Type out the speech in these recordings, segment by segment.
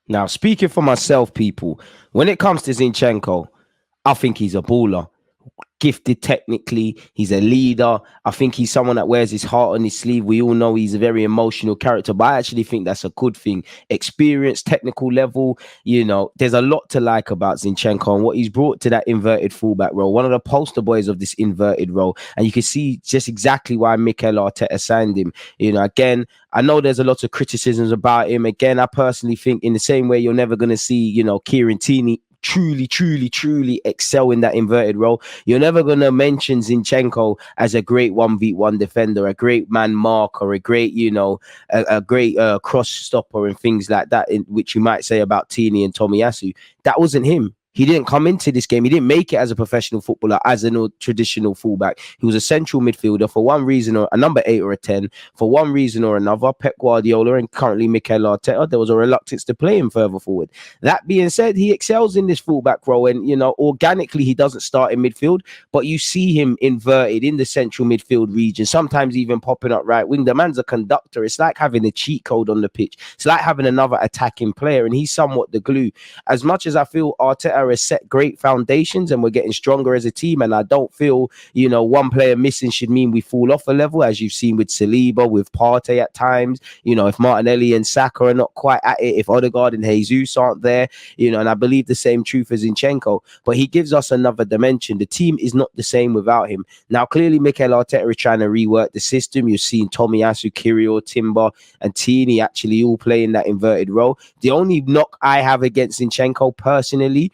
Now, speaking for myself, people, when it comes to Zinchenko, I think he's a baller. Gifted technically, he's a leader. I think he's someone that wears his heart on his sleeve. We all know he's a very emotional character, but I actually think that's a good thing. Experience, technical level, there's a lot to like about Zinchenko and what he's brought to that inverted fullback role. One of the poster boys of this inverted role, and you can see just exactly why Mikel Arteta signed him. Again, I know there's a lot of criticisms about him. Again, I personally think in the same way you're never going to see, Kieran Tierney truly excel in that inverted role. You're never going to mention Zinchenko as a great 1v1 defender, a great man marker, a great, a great cross stopper and things like that, which you might say about Tierney and Tomiyasu. That wasn't him. He didn't come into this game. He didn't make it as a professional footballer, as a traditional fullback. He was a central midfielder for one reason, or a number 8 or a 10, for one reason or another. Pep Guardiola and currently Mikel Arteta, there was a reluctance to play him further forward. That being said, he excels in this fullback role, and organically he doesn't start in midfield, but you see him inverted in the central midfield region, sometimes even popping up right wing. The man's a conductor. It's like having a cheat code on the pitch. It's like having another attacking player, and he's somewhat the glue. As much as I feel Arteta has set great foundations and we're getting stronger as a team, and I don't feel one player missing should mean we fall off a level, as you've seen with Saliba, with Partey at times. If Martinelli and Saka are not quite at it, if Odegaard and Jesus aren't there, and I believe the same truth as Zinchenko, but he gives us another dimension. The team is not the same without him. Now, clearly Mikel Arteta is trying to rework the system. You've seen Tomiyasu, Kirill, Timber and Tierney actually all playing that inverted role. The only knock I have against Zinchenko personally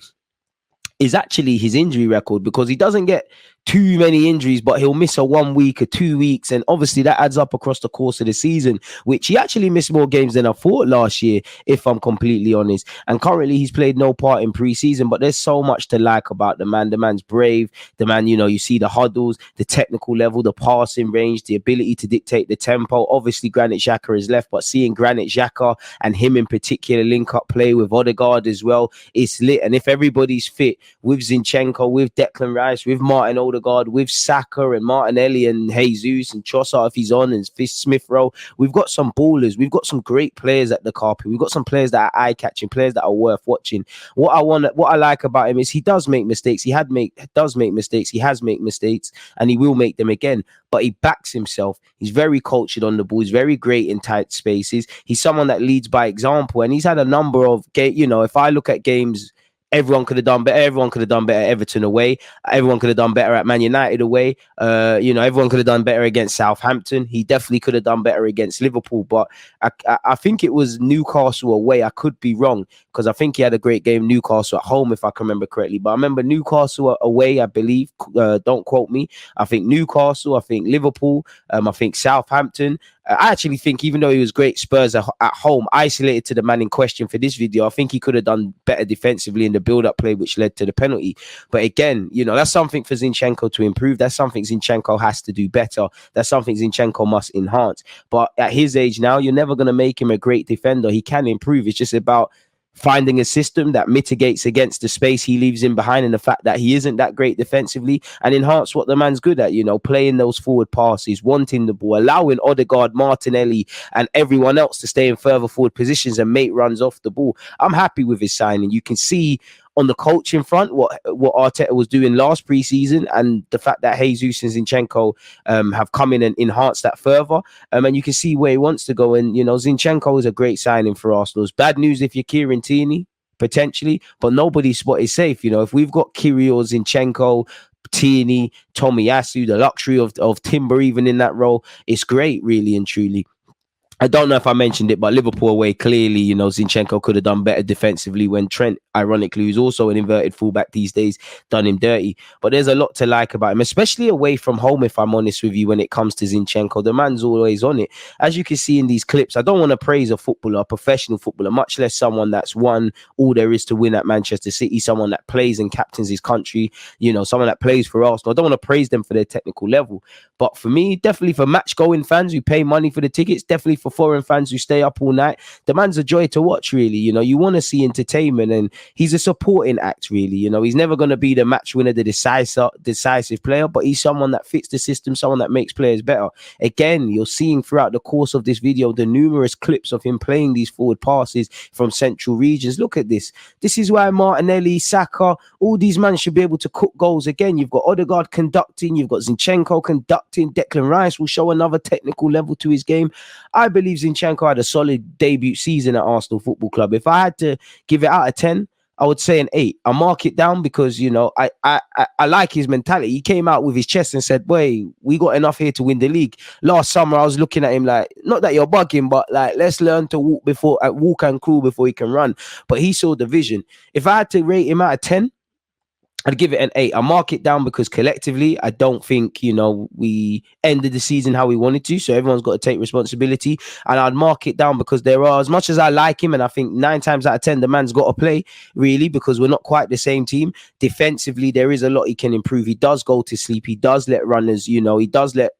is actually his injury record, because he doesn't get too many injuries, but he'll miss a 1 week or 2 weeks, and obviously that adds up across the course of the season, which he actually missed more games than I thought last year, if I'm completely honest. And currently he's played no part in pre-season, but there's so much to like about the man. The man's brave. The man, you see the huddles, the technical level, the passing range, the ability to dictate the tempo. Obviously Granit Xhaka is left, but seeing Granit Xhaka and him in particular link up play with Odegaard as well, it's lit. And if everybody's fit with Zinchenko, with Declan Rice, with Martin Odegaard, with Saka and Martinelli and Jesus and Trossard if he's on, and Smith Rowe, we've got some ballers. We've got some great players at the carpet. We've got some players that are eye-catching, players that are worth watching. What I like about him is he does make mistakes. He has made mistakes, and he will make them again. But he backs himself. He's very cultured on the ball. He's very great in tight spaces. He's someone that leads by example, and he's had a number of if I look at games, everyone could have done better. Everyone could have done better at Everton away. Everyone could have done better at Man United away. Everyone could have done better against Southampton. He definitely could have done better against Liverpool. But I think it was Newcastle away. I could be wrong, because I think he had a great game. Newcastle at home, if I can remember correctly. But I remember Newcastle away, I believe. Don't quote me. I think Newcastle. I think Liverpool. I think Southampton. I actually think, even though he was great Spurs at home, isolated to the man in question for this video, I think he could have done better defensively in the build-up play, which led to the penalty. But again, that's something for Zinchenko to improve. That's something Zinchenko has to do better. That's something Zinchenko must enhance. But at his age now, you're never going to make him a great defender. He can improve. It's just about finding a system that mitigates against the space he leaves in behind, and the fact that he isn't that great defensively, and enhance what the man's good at, playing those forward passes, wanting the ball, allowing Odegaard, Martinelli and everyone else to stay in further forward positions and make runs off the ball. I'm happy with his signing. You can see on the coaching front what Arteta was doing last preseason, and the fact that Jesus and Zinchenko have come in and enhanced that further, and you can see where he wants to go. And Zinchenko is a great signing for Arsenal. It's bad news if you're Kieran Tierney, potentially, but nobody's spot is safe. If we've got Kirill, Zinchenko, Tierney, Tomiyasu, the luxury of Timber even in that role, it's great, really and truly. I don't know if I mentioned it, but Liverpool away, clearly, Zinchenko could have done better defensively when Trent, ironically, who's also an inverted fullback these days, done him dirty. But there's a lot to like about him, especially away from home, if I'm honest with you, when it comes to Zinchenko. The man's always on it. As you can see in these clips, I don't want to praise a footballer, a professional footballer, much less someone that's won all there is to win at Manchester City, someone that plays and captains his country, someone that plays for Arsenal. I don't want to praise them for their technical level. But for me, definitely for match-going fans who pay money for the tickets, definitely for foreign fans who stay up all night. The man's a joy to watch, really. You know, you want to see entertainment, and he's a supporting act, really. You know, he's never going to be the match winner, the decisive player, but he's someone that fits the system, someone that makes players better. Again, you're seeing throughout the course of this video the numerous clips of him playing these forward passes from central regions. Look at this. This is why Martinelli, Saka, all these men should be able to cook goals again. You've got Odegaard conducting, you've got Zinchenko conducting, Declan Rice will show another technical level to his game. I believe Zinchenko had a solid debut season at Arsenal Football Club. If I had to give it out of 10, I would say an 8. I mark it down because, you know, I like his mentality. He came out with his chest and said, boy, we got enough here to win the league. Last summer, I was looking at him like, not that you're bugging, but like, let's learn to walk and crawl before he can run. But he saw the vision. If I had to rate him out of 10, I'd give it an 8. I mark it down because collectively, I don't think, you know, we ended the season how we wanted to. So everyone's got to take responsibility. And I'd mark it down because there are, as much as I like him, and I think 9 times out of 10, the man's got to play, really, because we're not quite the same team. Defensively, there is a lot he can improve. He does go to sleep. He does let runners, you know, he does let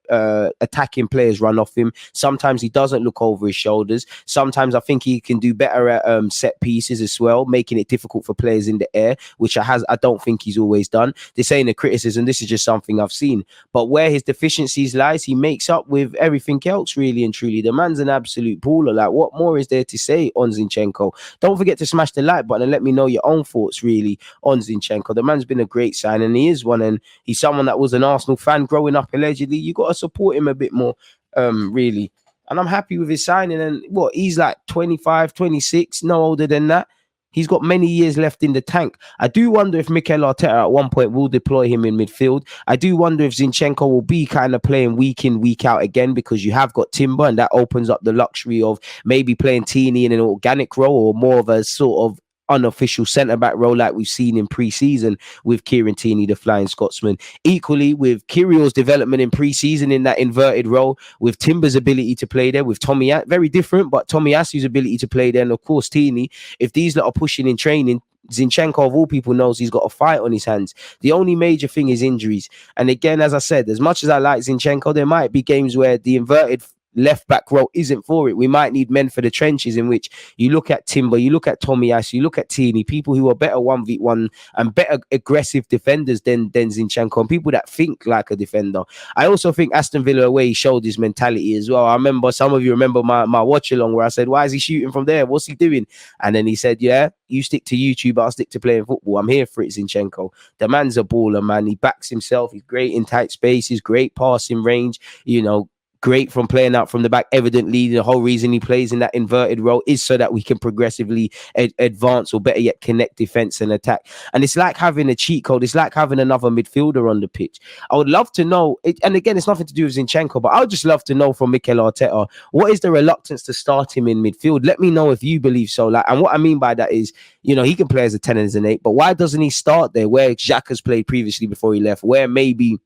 attacking players run off him. Sometimes he doesn't look over his shoulders. Sometimes I think he can do better at set pieces as well, making it difficult for players in the air, which I don't think he's always done. This ain't a criticism. This is just something I've seen. But where his deficiencies lies, he makes up with everything else, really and truly. The man's an absolute baller. Like, what more is there to say on Zinchenko? Don't forget to smash the like button and let me know your own thoughts, really, on Zinchenko. The man's been a great sign, and he is one, and he's someone that was an Arsenal fan growing up, allegedly. You got to support him a bit more, really. And I'm happy with his signing. And what, he's like 25, 26, no older than that. He's got many years left in the tank. I do wonder if Mikel Arteta at one point will deploy him in midfield. I do wonder if Zinchenko will be kind of playing week in, week out again, because you have got Timber, and that opens up the luxury of maybe playing Tierney in an organic role or more of a sort of unofficial centre-back role like we've seen in pre-season with Kieran Tierney, the Flying Scotsman. Equally, with Kyrgios's development in pre-season in that inverted role, with Timber's ability to play there, with very different, but Tomiyasu's ability to play there, and of course Tierney, if these lot are pushing in training, Zinchenko, of all people, knows he's got a fight on his hands. The only major thing is injuries. And again, as I said, as much as I like Zinchenko, there might be games where the inverted left back role isn't for it. We might need men for the trenches, in which you look at Timber, you look at Tomiyasu, you look at Tierney, people who are better 1v1 and better aggressive defenders than Zinchenko, and people that think like a defender. I also think Aston Villa away showed his mentality as well. I remember, some of you remember my watch along where I said, why is he shooting from there? What's he doing? And then he said, yeah, you stick to YouTube, I'll stick to playing football. I'm here for it, Zinchenko. The man's a baller, man. He backs himself. He's great in tight spaces, great passing range, you know, great from playing out from the back. Evidently, the whole reason he plays in that inverted role is so that we can progressively advance, or better yet, connect defense and attack. And it's like having a cheat code. It's like having another midfielder on the pitch. I would love to know, and again, it's nothing to do with Zinchenko, but I would just love to know from Mikel Arteta, what is the reluctance to start him in midfield? Let me know if you believe so. Like, and what I mean by that is, you know, he can play as a 10 and as an 8, but why doesn't he start there where Xhaka's played previously before he left, where maybe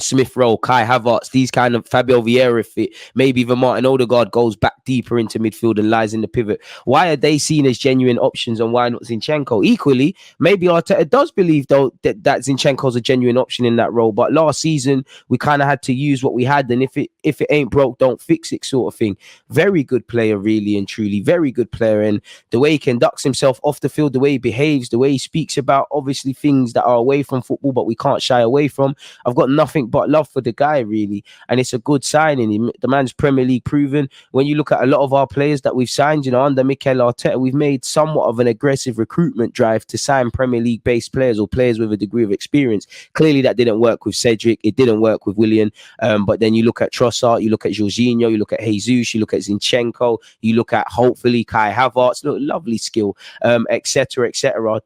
Smith Rowe, Kai Havertz, these kind of Fabio Vieira fit, maybe even Martin Odegaard goes back deeper into midfield and lies in the pivot. Why are they seen as genuine options, and why not Zinchenko? Equally, maybe Arteta does believe, though, that Zinchenko's a genuine option in that role, but last season we kind of had to use what we had, and if it ain't broke, don't fix it, sort of thing. Very good player, really and truly, very good player, and the way he conducts himself off the field, the way he behaves, the way he speaks about obviously things that are away from football but we can't shy away from. I've got nothing but love for the guy, really, and it's a good signing. The man's Premier League proven. When you look at a lot of our players that we've signed, you know, under Mikel Arteta, we've made somewhat of an aggressive recruitment drive to sign Premier League based players, or players with a degree of experience. Clearly that didn't work with Cedric, it didn't work with Willian, but then you look at Trossard, you look at Jorginho, you look at Jesus, you look at Zinchenko, you look at hopefully Kai Havertz, look, lovely skill, etc.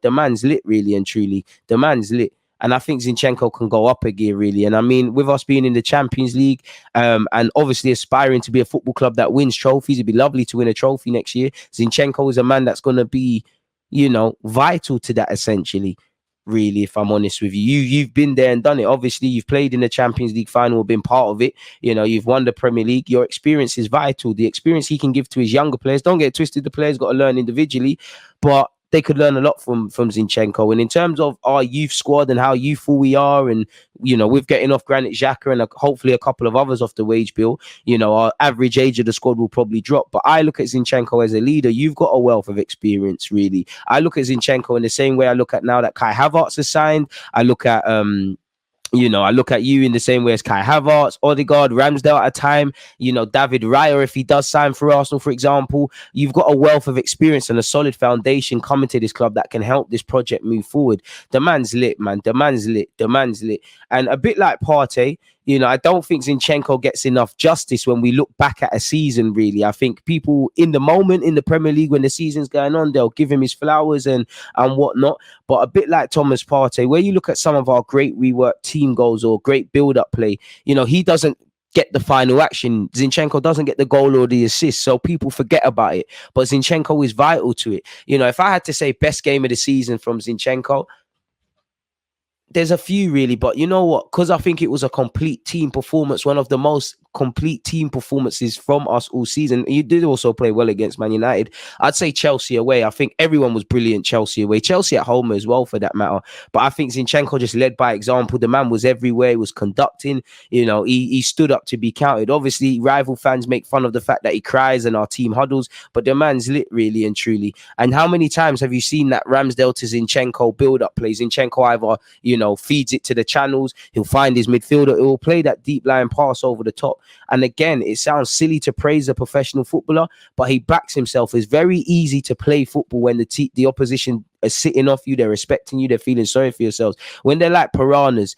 The man's lit, really and truly. The man's lit. And I think Zinchenko can go up a gear, really. And I mean, with us being in the Champions League, and obviously aspiring to be a football club that wins trophies, it'd be lovely to win a trophy next year. Zinchenko is a man that's going to be, you know, vital to that, essentially, really, if I'm honest with you. You've been there and done it. Obviously, you've played in the Champions League final, been part of it. You know, you've won the Premier League. Your experience is vital. The experience he can give to his younger players. Don't get it twisted, the players got to learn individually, but they could learn a lot from Zinchenko. And in terms of our youth squad and how youthful we are, and with getting off Granit Xhaka and hopefully a couple of others off the wage bill, our average age of the squad will probably drop. But I look at Zinchenko as a leader. You've got a wealth of experience, really. I look at Zinchenko in the same way I look at now that Kai Havertz has signed. I look at I look at you in the same way as Kai Havertz, Odegaard, Ramsdale at a time, David Raya, if he does sign for Arsenal, for example. You've got a wealth of experience and a solid foundation coming to this club that can help this project move forward. The man's lit, man. The man's lit. And a bit like Partey, I don't think Zinchenko gets enough justice when we look back at a season, really. I think people in the moment in the Premier League, when the season's going on, they'll give him his flowers and whatnot. But a bit like Thomas Partey, where you look at some of our great reworked team goals or great build-up play, he doesn't get the final action. Zinchenko doesn't get the goal or the assist, so people forget about it. But Zinchenko is vital to it. If I had to say best game of the season from Zinchenko, there's a few really, but you know what? Because I think it was a complete team performance, one of the most complete team performances from us all season. You did also play well against Man United. I'd say Chelsea away. I think everyone was brilliant Chelsea away. Chelsea at home as well, for that matter. But I think Zinchenko just led by example. The man was everywhere. He was conducting. He stood up to be counted. Obviously, rival fans make fun of the fact that he cries and our team huddles, but the man's lit, really and truly. And how many times have you seen that Ramsdale to Zinchenko build-up play? Zinchenko either, feeds it to the channels. He'll find his midfielder. He'll play that deep line pass over the top. And again, it sounds silly to praise a professional footballer, but he backs himself. It's very easy to play football when the opposition are sitting off you, they're respecting you, they're feeling sorry for yourselves. When they're like piranhas,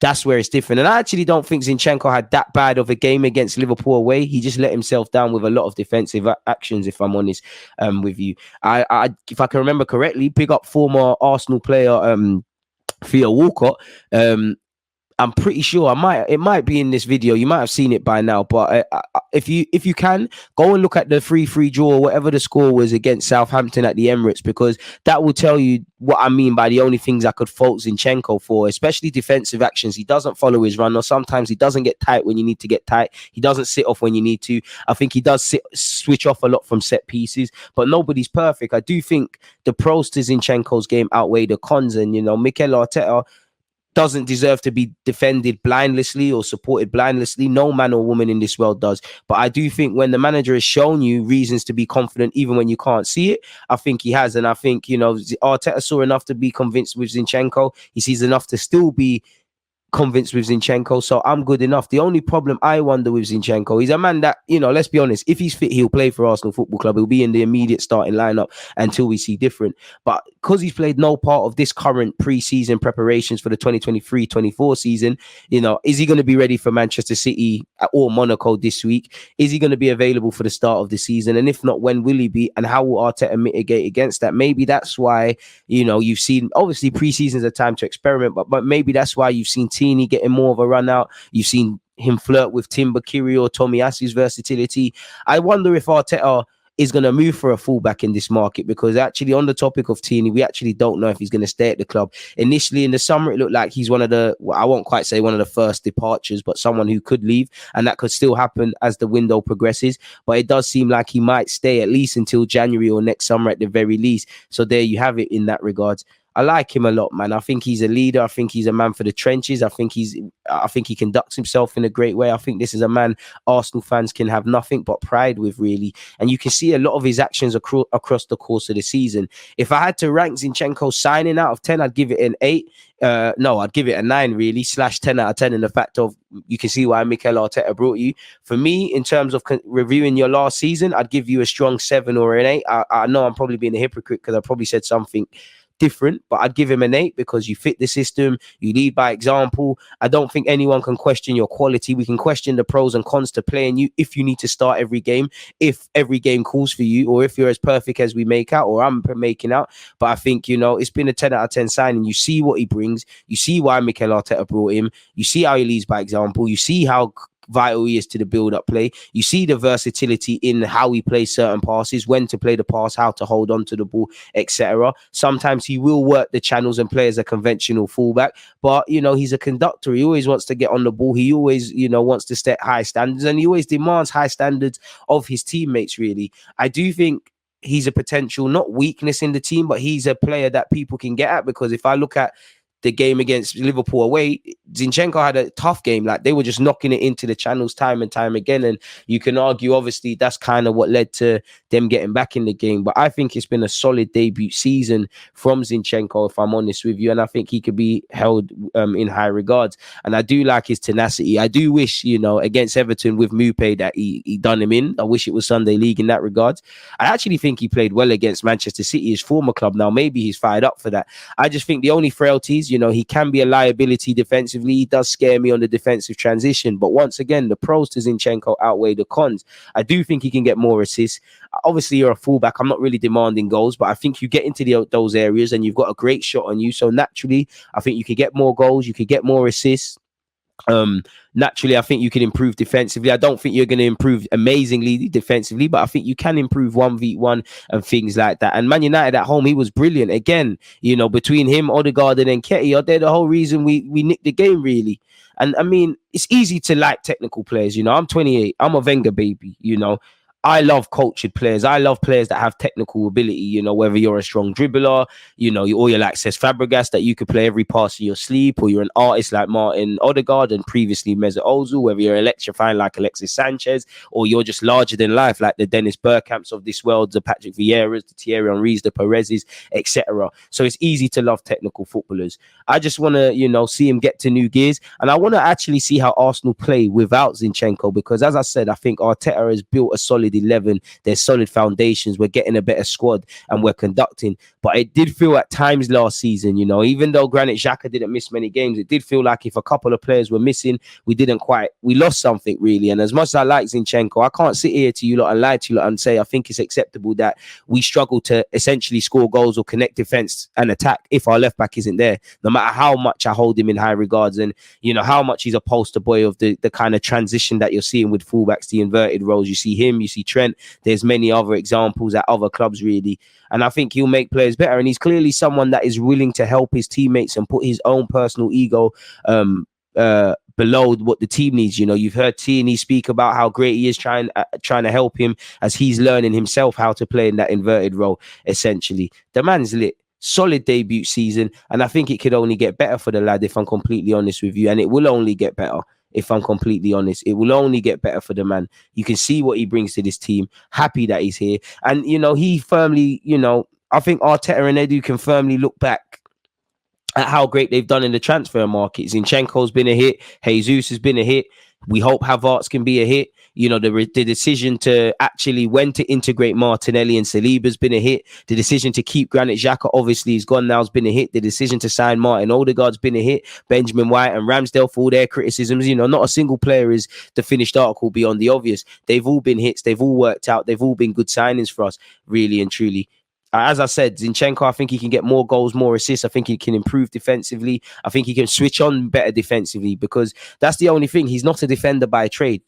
that's where it's different. And I actually don't think Zinchenko had that bad of a game against Liverpool away. He just let himself down with a lot of defensive actions, if I'm honest with you. If I can remember correctly, big up former Arsenal player Theo Walcott. I'm pretty sure it might be in this video. You might have seen it by now, but if you can, go and look at the 3-3 draw or whatever the score was against Southampton at the Emirates, because that will tell you what I mean by the only things I could fault Zinchenko for, especially defensive actions. He doesn't follow his run, or sometimes he doesn't get tight when you need to get tight. He doesn't sit off when you need to. I think he does switch off a lot from set pieces, but nobody's perfect. I do think the pros to Zinchenko's game outweigh the cons, and Mikel Arteta doesn't deserve to be defended blindlessly or supported blindlessly. No man or woman in this world does. But I do think when the manager has shown you reasons to be confident, even when you can't see it, I think he has. And I think, Arteta saw enough to be convinced with Zinchenko. He sees enough to still be convinced with Zinchenko, so I'm good enough. The only problem I wonder with Zinchenko, he's a man that, let's be honest, if he's fit, he'll play for Arsenal Football Club. He'll be in the immediate starting lineup until we see different. But because he's played no part of this current pre-season preparations for the 2023-24 season, is he going to be ready for Manchester City or Monaco this week? Is he going to be available for the start of the season? And if not, when will he be? And how will Arteta mitigate against that? Maybe that's why, you've seen, obviously pre-season's a time to experiment, but maybe that's why you've seen Tini getting more of a run out. You've seen him flirt with Timber Kiri or Tomiyasu's versatility. I wonder if Arteta is going to move for a fullback in this market, because actually on the topic of Tini, we actually don't know if he's going to stay at the club. Initially in the summer, it looked like he's one of the, I won't quite say one of the first departures, but someone who could leave, and that could still happen as the window progresses. But it does seem like he might stay at least until January or next summer at the very least. So there you have it in that regards. I like him a lot, man. I think he's a leader. I think he's a man for the trenches. I think he conducts himself in a great way. I think this is a man Arsenal fans can have nothing but pride with, really. And you can see a lot of his actions across the course of the season. If I had to rank Zinchenko's signing out of 10, I'd give it an 8. I'd give it a 9, really, /10 out of 10. In the fact of, you can see why Mikel Arteta brought you. For me, in terms of reviewing your last season, I'd give you a strong 7 or an 8. I know I'm probably being a hypocrite because I probably said something different, but I'd give him an 8 because you fit the system, you lead by example. I don't think anyone can question your quality. We can question the pros and cons to playing you if you need to start every game, if every game calls for you, or if you're as perfect as we make out, or I'm making out. But I think, it's been a 10 out of 10 signing. You see what he brings. You see why Mikel Arteta brought him. You see how he leads by example. You see how vital he is to the build-up play. You see the versatility in how he plays certain passes, when to play the pass, how to hold on to the ball, etc. Sometimes he will work the channels and play as a conventional fullback, but he's a conductor. He always wants to get on the ball. He always wants to set high standards, and he always demands high standards of his teammates, really. I do think he's a potential, not weakness in the team, but he's a player that people can get at. Because if I look at the game against Liverpool away, Zinchenko had a tough game. Like, they were just knocking it into the channels time and time again. And you can argue, obviously, that's kind of what led to them getting back in the game. But I think it's been a solid debut season from Zinchenko, if I'm honest with you. And I think he could be held in high regards. And I do like his tenacity. I do wish, you know, against Everton with Mupé that he done him in. I wish it was Sunday League in that regards. I actually think he played well against Manchester City, his former club. Now, maybe he's fired up for that. I just think the only frailties, you know, he can be a liability defensively. He does scare me on the defensive transition. But once again, the pros to Zinchenko outweigh the cons. I do think he can get more assists. Obviously, you're a fullback. I'm not really demanding goals, but I think you get into those areas and you've got a great shot on you. So naturally, I think you could get more goals. You could get more assists. Naturally, I think you can improve defensively. I don't think you're going to improve amazingly defensively, but I think you can improve 1v1 and things like that. And Man United at home, he was brilliant. Again, you know, between him, Odegaard, and Nketiah, they're the whole reason we nicked the game, really. And I mean, it's easy to like technical players. You know, I'm 28. I'm a Wenger baby, you know. I love cultured players. I love players that have technical ability, you know, whether you're a strong dribbler, you know, or you're like Cesc Fabregas, that you could play every pass in your sleep, or you're an artist like Martin Odegaard and previously Mesut Ozil, whether you're electrifying like Alexis Sanchez, or you're just larger than life like the Dennis Bergkamps of this world, the Patrick Vieira's, the Thierry Henry's, the Perez's, etc. So it's easy to love technical footballers. I just want to, you know, see him get to new gears. And I want to actually see how Arsenal play without Zinchenko, because as I said, I think Arteta has built a solid 11. There's solid foundations. We're getting a better squad and we're conducting. But it did feel at times last season, you know, even though Granit Xhaka didn't miss many games, it did feel like if a couple of players were missing, we lost something really. And as much as I like Zinchenko, I can't sit here to you lot and lie to you lot and say I think it's acceptable that we struggle to essentially score goals or connect defense and attack if our left back isn't there, no matter how much I hold him in high regards and, you know, how much he's a poster boy of the kind of transition that you're seeing with fullbacks, the inverted roles. You see him, you see Trent. There's many other examples at other clubs, really. And I think he'll make players better. And he's clearly someone that is willing to help his teammates and put his own personal ego below what the team needs. You know, you've heard Tierney speak about how great he is trying to help him as he's learning himself how to play in that inverted role, essentially. The man's lit. Solid debut season. And I think it could only get better for the lad, if I'm completely honest with you. And it will only get better. If I'm completely honest, it will only get better for the man. You can see what he brings to this team. Happy that he's here. And, you know, he firmly, you know, I think Arteta and Edu can firmly look back at how great they've done in the transfer market. Zinchenko's been a hit. Jesus has been a hit. We hope Havertz can be a hit. You know, the decision to actually when to integrate Martinelli and Saliba's been a hit. The decision to keep Granit Xhaka, obviously, he's gone now, has been a hit. The decision to sign Martin Odegaard's been a hit. Benjamin White and Ramsdale, for all their criticisms, you know, not a single player is the finished article beyond the obvious. They've all been hits. They've all worked out. They've all been good signings for us, really and truly. As I said, Zinchenko, I think he can get more goals, more assists. I think he can improve defensively. I think he can switch on better defensively, because that's the only thing. He's not a defender by trade.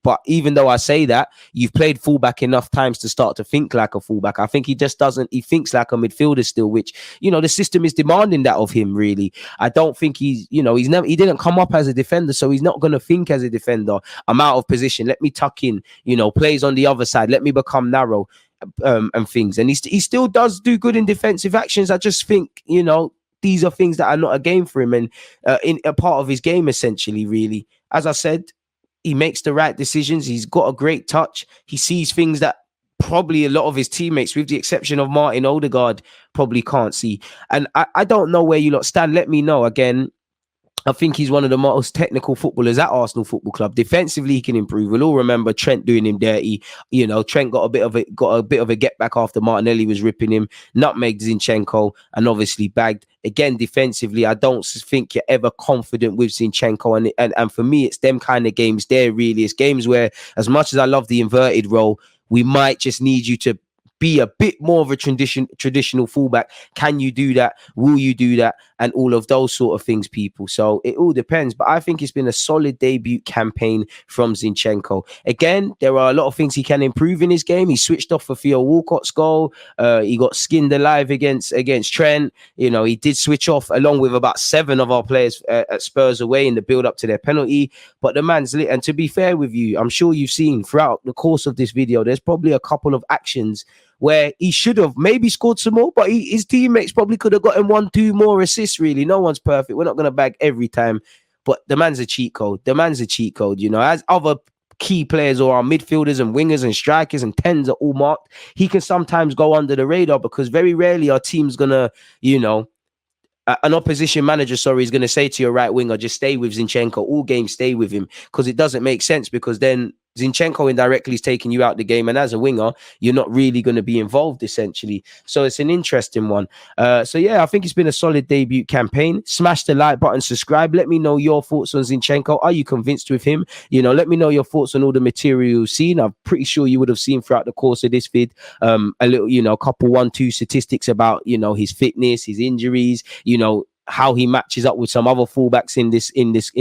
But even though I say that, you've played fullback enough times to start to think like a fullback. I think he just doesn't. He thinks like a midfielder still, which, you know, the system is demanding that of him, really. I don't think he didn't come up as a defender, so he's not going to think as a defender. I'm out of position. Let me tuck in, you know, plays on the other side. Let me become narrow. And things, and he still does do good in defensive actions. I just think, you know, these are things that are not a game for him, and in a part of his game, essentially. Really, as I said, he makes the right decisions. He's got a great touch. He sees things that probably a lot of his teammates, with the exception of Martin Odegaard, probably can't see. And I don't know where you lot stand. Let me know. Again, I think he's one of the most technical footballers at Arsenal Football Club. Defensively, he can improve. We'll all remember Trent doing him dirty. You know, Trent got a bit of a get back after Martinelli was ripping him. Nutmegged Zinchenko and obviously bagged. Again, defensively, I don't think you're ever confident with Zinchenko. And for me, it's them kind of games there, really. It's games where, as much as I love the inverted role, we might just need you to be a bit more of a traditional fullback. Can you do that? Will you do that? And all of those sort of things, people. So it all depends. But I think it's been a solid debut campaign from Zinchenko. Again, there are a lot of things he can improve in his game. He switched off for Theo Walcott's goal. He got skinned alive against Trent. You know, he did switch off along with about 7 of our players at Spurs away in the build-up to their penalty. But the man's lit. And to be fair with you, I'm sure you've seen throughout the course of this video, there's probably a couple of actions where he should have maybe scored some more, but his teammates probably could have gotten 1, 2 more assists. Really, no one's perfect. We're not gonna bag every time, but the man's a cheat code. The man's a cheat code. You know, as other key players or our midfielders and wingers and strikers and tens are all marked, he can sometimes go under the radar because very rarely our team's gonna, you know, an opposition manager, sorry, is going to say to your right winger, just stay with Zinchenko all game, stay with him, because it doesn't make sense, because then Zinchenko indirectly is taking you out the game, and as a winger, you're not really going to be involved, essentially. So it's an interesting one. So yeah, I think it's been a solid debut campaign. Smash the like button, subscribe. Let me know your thoughts on Zinchenko. Are you convinced with him? You know, let me know your thoughts on all the material you've seen. I'm pretty sure you would have seen throughout the course of this vid a little, you know, a couple 1-2 statistics about, you know, his fitness, his injuries, you know, how he matches up with some other fullbacks in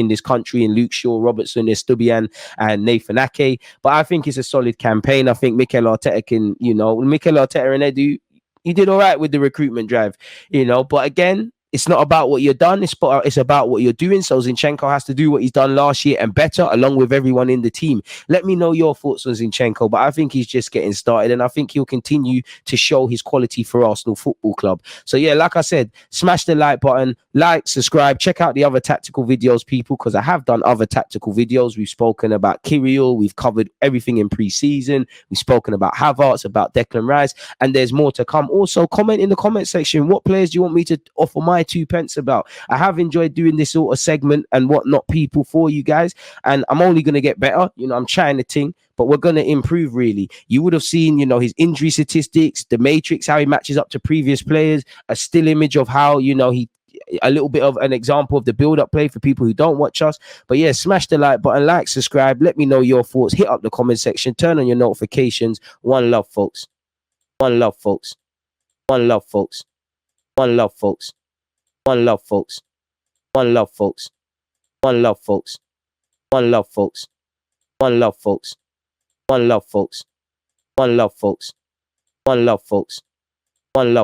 this country, in Luke Shaw, Robertson, Estupiñán, and Nathan Ake. But I think it's a solid campaign. I think Mikel Arteta can, you know, Mikel Arteta and Edu, he did all right with the recruitment drive, you know. But again, it's not about what you've done, it's about what you're doing. So Zinchenko has to do what he's done last year and better, along with everyone in the team. Let me know your thoughts on Zinchenko, but I think he's just getting started, and I think he'll continue to show his quality for Arsenal Football Club. So yeah, like I said, smash the like button, like, subscribe, check out the other tactical videos, people, because I have done other tactical videos. We've spoken about Kirill, we've covered everything in pre-season, we've spoken about Havertz, about Declan Rice, and there's more to come. Also, comment in the comment section, what players do you want me to offer my 2 pence about? I have enjoyed doing this sort of segment and whatnot, people, for you guys, and I'm only going to get better. You know, I'm trying to think, but we're going to improve, really. You would have seen, you know, his injury statistics, the matrix, how he matches up to previous players, a still image of how, you know, a little bit of an example of the build-up play for people who don't watch us. But yeah, smash the like button, like, subscribe, let me know your thoughts, hit up the comment section, turn on your notifications. One love, folks. One love, folks. One love, folks. One love, folks. One love, folks. One love, folks. One love, folks. One love, folks. One love, folks. One love, folks. One love, folks. One love, folks. One love.